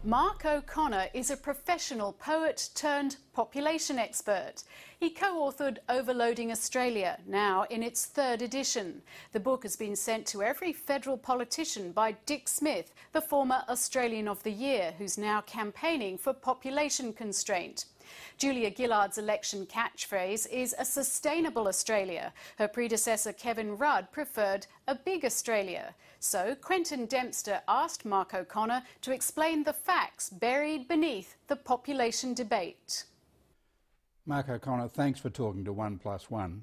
Mark O'Connor is a professional poet turned population expert. He co-authored Overloading Australia, now in its third edition. The book has been sent to every federal politician by Dick Smith, the former Australian of the Year, who's now campaigning for population constraint. Julia Gillard's election catchphrase is a sustainable Australia. Her predecessor Kevin Rudd preferred a big Australia. So Quentin Dempster asked Mark O'Connor to explain the facts buried beneath the population debate. Mark O'Connor, thanks for talking to 1+1.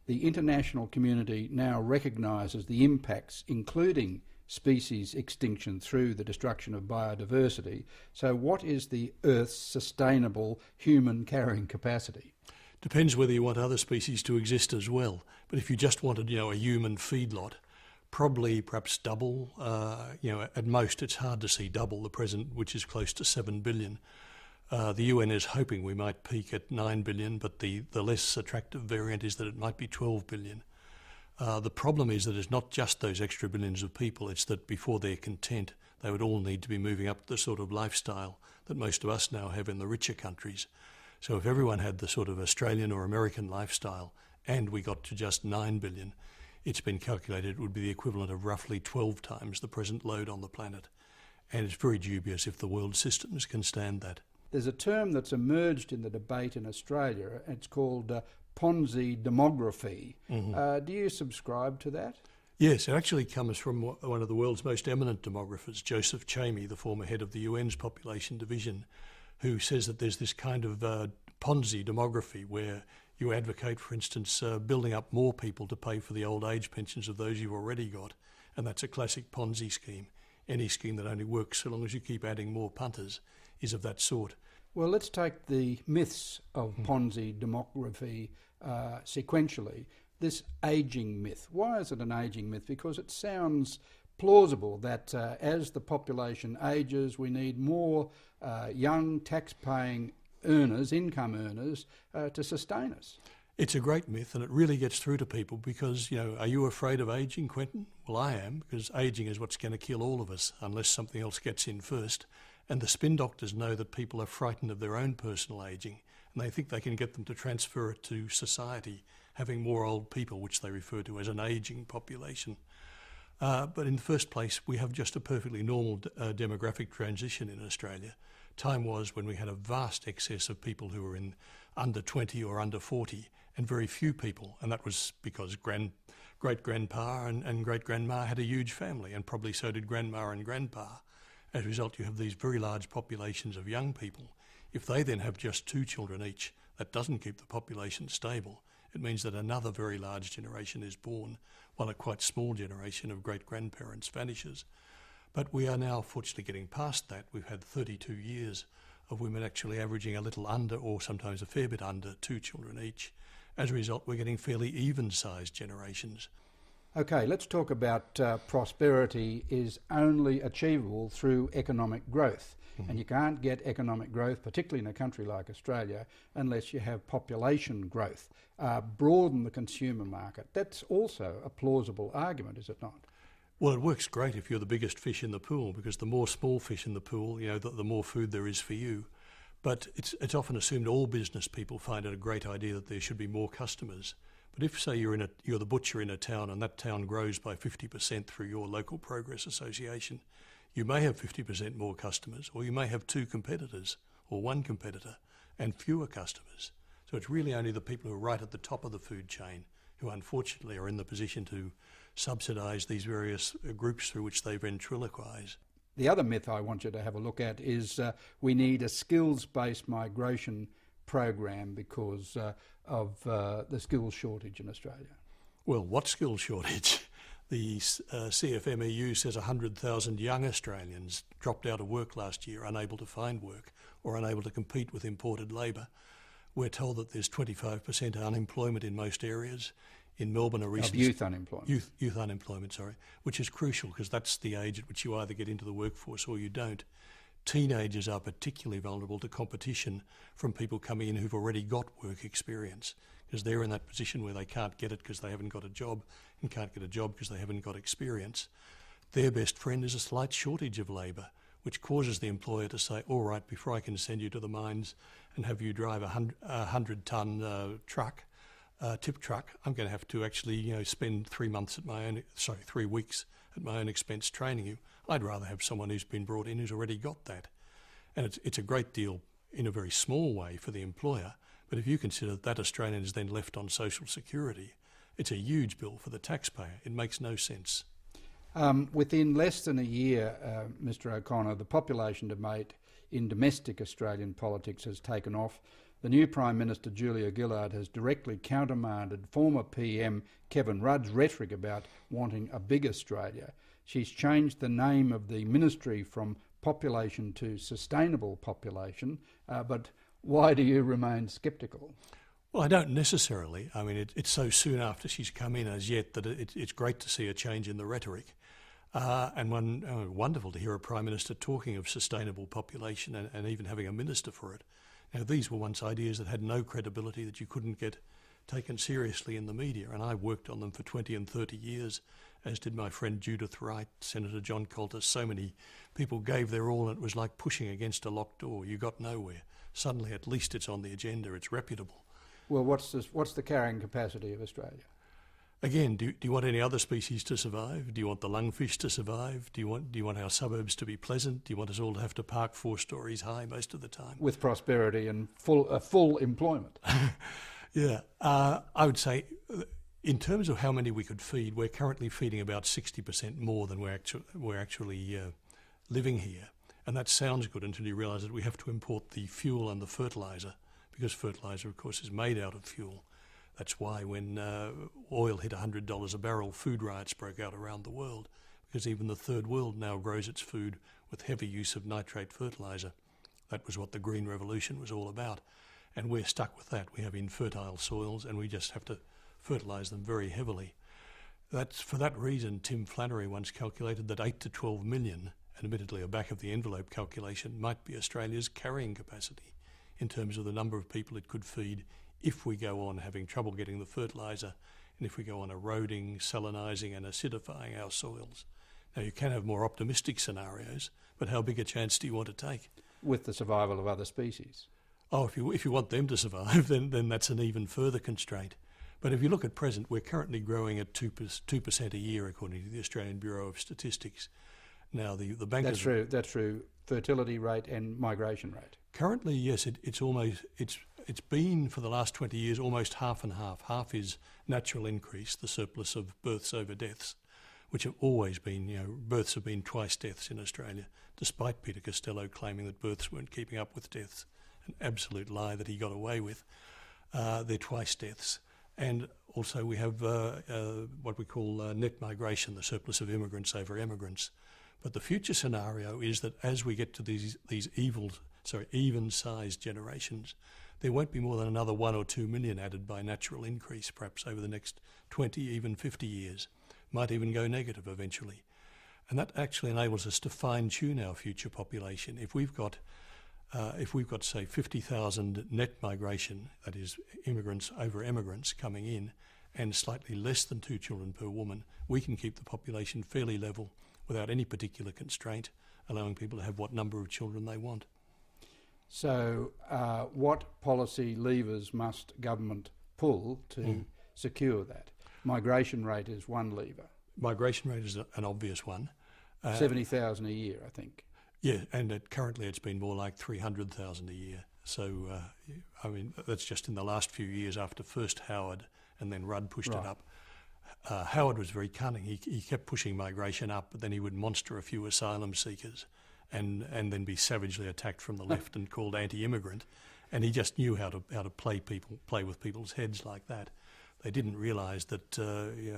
The international community now recognises the impacts, including species extinction through the destruction of biodiversity. So what is the Earth's sustainable human carrying capacity? Depends whether you want other species to exist as well. But if you just wanted, a human feedlot, perhaps double. At most it's hard to see double the present, which is close to 7 billion. The UN is hoping we might peak at 9 billion, but the less attractive variant is that it might be 12 billion. The problem is that it's not just those extra billions of people, it's that before they're content, they would all need to be moving up to the sort of lifestyle that most of us now have in the richer countries. So if everyone had the sort of Australian or American lifestyle and we got to just 9 billion, it's been calculated it would be the equivalent of roughly 12 times the present load on the planet. And it's very dubious if the world systems can stand that. There's a term that's emerged in the debate in Australia. It's called Ponzi demography. Mm-hmm. Do you subscribe to that? Yes, it actually comes from one of the world's most eminent demographers, Joseph Chamey, the former head of the UN's population division, who says that there's this kind of Ponzi demography where you advocate, for instance, building up more people to pay for the old age pensions of those you've already got. And that's a classic Ponzi scheme. Any scheme that only works so long as you keep adding more punters is of that sort. Well, let's take the myths of Ponzi demography sequentially. This ageing myth. Why is it an ageing myth? Because it sounds plausible that as the population ages, we need more young tax-paying earners, income earners, to sustain us. It's a great myth, and it really gets through to people because, are you afraid of ageing, Quentin? Well, I am, because ageing is what's going to kill all of us unless something else gets in first. And the spin doctors know that people are frightened of their own personal ageing, and they think they can get them to transfer it to society, having more old people, which they refer to as an ageing population. But in the first place, we have just a perfectly normal demographic transition in Australia. Time was when we had a vast excess of people who were in under 20 or under 40, and very few people, and that was because great-grandpa and great-grandma had a huge family, and probably so did grandma and grandpa. As a result, you have these very large populations of young people. If they then have just 2 children each, that doesn't keep the population stable. It means that another very large generation is born, while a quite small generation of great-grandparents vanishes. But we are now fortunately getting past that. We've had 32 years of women actually averaging a little under, or sometimes a fair bit under, 2 children each. As a result, we're getting fairly even-sized generations. Okay, let's talk about prosperity is only achievable through economic growth. Mm-hmm. And you can't get economic growth, particularly in a country like Australia, unless you have population growth. Broaden the consumer market. That's also a plausible argument, is it not? Well, it works great if you're the biggest fish in the pool, because the more small fish in the pool, the more food there is for you. But it's often assumed all business people find it a great idea that there should be more customers. But if, say, you're the butcher in a town and that town grows by 50% through your local progress association, you may have 50% more customers, or you may have 2 competitors, or 1 competitor, and fewer customers. So it's really only the people who are right at the top of the food chain who unfortunately are in the position to subsidise these various groups through which they ventriloquise. The other myth I want you to have a look at is we need a skills-based migration program because of the skills shortage in Australia. Well, what skills shortage? The CFMEU says 100,000 young Australians dropped out of work last year, unable to find work or unable to compete with imported labour. We're told that there's 25% unemployment in most areas. In Melbourne, youth unemployment. Youth unemployment, which is crucial because that's the age at which you either get into the workforce or you don't. Teenagers are particularly vulnerable to competition from people coming in who've already got work experience, because they're in that position where they can't get it because they haven't got a job and can't get a job because they haven't got experience. Their best friend is a slight shortage of labour, which causes the employer to say, all right, before I can send you to the mines and have you drive a 100-ton truck, tip truck, I'm going to have to actually, spend 3 weeks at my own expense training you. I'd rather have someone who's been brought in who's already got that. And it's a great deal in a very small way for the employer, but if you consider that Australian is then left on social security, it's a huge bill for the taxpayer. It makes no sense. Within less than a year, Mr O'Connor, the population debate in domestic Australian politics has taken off. The new Prime Minister, Julia Gillard, has directly countermanded former PM Kevin Rudd's rhetoric about wanting a big Australia. She's changed the name of the ministry from population to sustainable population, but why do you remain sceptical? Well, I don't necessarily. I mean, it's so soon after she's come in as yet that it's great to see a change in the rhetoric. And wonderful to hear a Prime Minister talking of sustainable population and even having a minister for it. Now, these were once ideas that had no credibility, that you couldn't get taken seriously in the media, and I worked on them for 20 and 30 years, as did my friend Judith Wright, Senator John Coulter. So many people gave their all, and it was like pushing against a locked door. You got nowhere. Suddenly, at least it's on the agenda, it's reputable. Well, what's the carrying capacity of Australia? Again, do you want any other species to survive? Do you want the lungfish to survive? Do you want our suburbs to be pleasant? Do you want us all to have to park 4 stories high most of the time? With prosperity and full employment. Yeah, I would say in terms of how many we could feed, we're currently feeding about 60% more than we're actually living here. And that sounds good until you realise that we have to import the fuel and the fertiliser, because fertiliser, of course, is made out of fuel. That's why when oil hit $100 a barrel, food riots broke out around the world, because even the third world now grows its food with heavy use of nitrate fertiliser. That was what the Green Revolution was all about. And we're stuck with that. We have infertile soils and we just have to fertilise them very heavily. For that reason, Tim Flannery once calculated that 8 to 12 million, admittedly a back-of-the-envelope calculation, might be Australia's carrying capacity in terms of the number of people it could feed if we go on having trouble getting the fertiliser and if we go on eroding, salinising and acidifying our soils. Now, you can have more optimistic scenarios, but how big a chance do you want to take? With the survival of other species. Oh, if you want them to survive, then that's an even further constraint. But if you look at present, we're currently growing at 2% a year, according to the Australian Bureau of Statistics. Now, the bankers... That's through fertility rate and migration rate. Currently, yes, it's been for the last 20 years almost half and half. Half is natural increase, the surplus of births over deaths, which have always been, births have been twice deaths in Australia, despite Peter Costello claiming that births weren't keeping up with deaths. An absolute lie that he got away with. They're twice deaths. And also we have what we call net migration, the surplus of immigrants over emigrants. But the future scenario is that as we get to these even-sized generations, there won't be more than another 1 or 2 million added by natural increase, perhaps over the next 20, even 50 years. Might even go negative eventually. And that actually enables us to fine-tune our future population. If we've got, say, 50,000 net migration, that is immigrants over emigrants coming in, and slightly less than 2 children per woman, we can keep the population fairly level without any particular constraint, allowing people to have what number of children they want. So what policy levers must government pull to secure that? Migration rate is one lever. Migration rate is an obvious one. 70,000 a year, I think. Yeah, and currently it's been more like 300,000 a year. So, I mean, that's just in the last few years after first Howard and then Rudd pushed it up. Howard was very cunning. He kept pushing migration up, but then he would monster a few asylum seekers and then be savagely attacked from the left and called anti-immigrant. And he just knew how to play with people's heads like that. They didn't realise that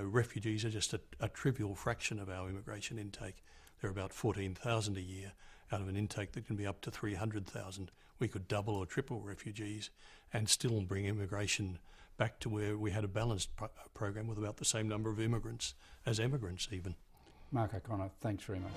refugees are just a trivial fraction of our immigration intake. They're about 14,000 a year out of an intake that can be up to 300,000. We could double or triple refugees and still bring immigration back to where we had a balanced program with about the same number of immigrants as emigrants even. Mark O'Connor, thanks very much.